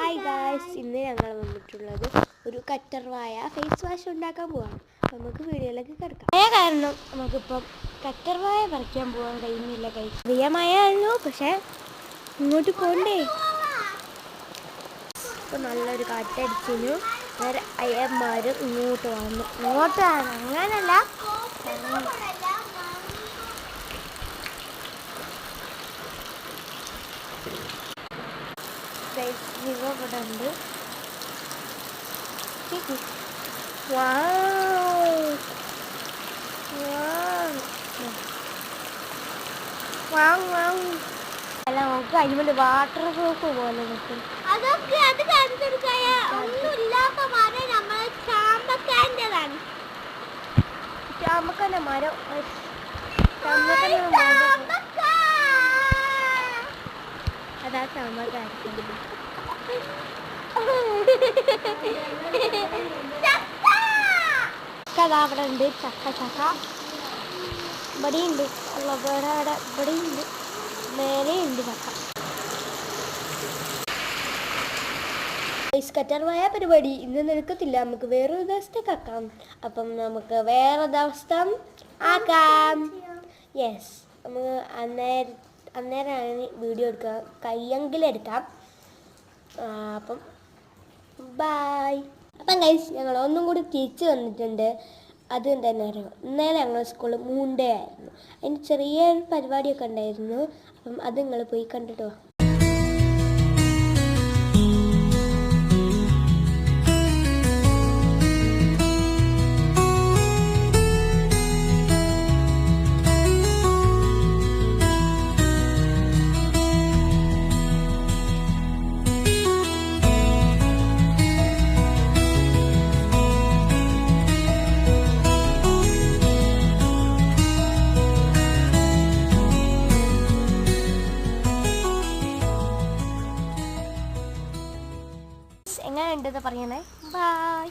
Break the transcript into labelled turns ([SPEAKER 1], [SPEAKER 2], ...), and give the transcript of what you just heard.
[SPEAKER 1] Hi guys, ഇന്ന് ഞങ്ങൾ വന്നിട്ടുള്ളത് ഒരു കറ്റർവായ ഫേസ് വാഷ് ഉണ്ടാക്കാൻ പോവാണ്. നമുക്ക് വീഡിയോയിലേക്ക് കിടക്കാം. കാരണം നമുക്കിപ്പം കറ്റർവായ പറിക്കാൻ പോകാൻ കഴിയുന്നില്ല. പ്രിയമായുള്ളൂ, പക്ഷെ ഇങ്ങോട്ട് പോണ്ടേ. ഇപ്പം നല്ലൊരു കാറ്റടിച്ചിരുന്നു. വേറെ അയ്യന്മാരും ഇങ്ങോട്ട് വന്നു. ഇങ്ങോട്ടാണ്, അങ്ങനല്ല. ഇവിടെ ഉണ്ട്. അല്ല, നമുക്ക് അതിന് വാട്ടർ പ്രൂഫ് പോലെ കിട്ടും. ചാമ്പക്കന്റെ മരം. അതാ ചാമ്പക്കായിരിക്കും. അവിടെ ഉണ്ട് ചക്ക ഇവിടെയുണ്ട്. ഇവിടെയുണ്ട്, മേലെയുണ്ട് ചക്ക. കറ്റർവായ പരിപാടി ഇന്ന് നടക്കത്തില്ല. നമുക്ക് വേറൊരു ദിവസത്തേക്ക് ആക്കാം. അപ്പം നമുക്ക് വേറെ ദിവസം ആക്കാം. യെസ്, നമുക്ക് അന്നേരമാണ് വീഡിയോ എടുക്കുക. കയ്യെങ്കിലും എടുക്കാം. അപ്പം ബൈ. അപ്പം ഗൈസ്, ഞങ്ങൾ ഒന്നും കൂടി തിരിച്ചു വന്നിട്ടുണ്ട്. അത് എന്താണെന്ന് അറിയാം, ഇന്നലെ ഞങ്ങൾ സ്കൂളിൽ മൂണ്ടേ ആയിരുന്നു. അതിന് ചെറിയൊരു പരിപാടിയൊക്കെ ഉണ്ടായിരുന്നു. അപ്പം അത് നിങ്ങൾ പോയി കണ്ടിട്ടോ. എങ്ങനെ ഉണ്ടെന്ന് പറയണേ. ബൈ.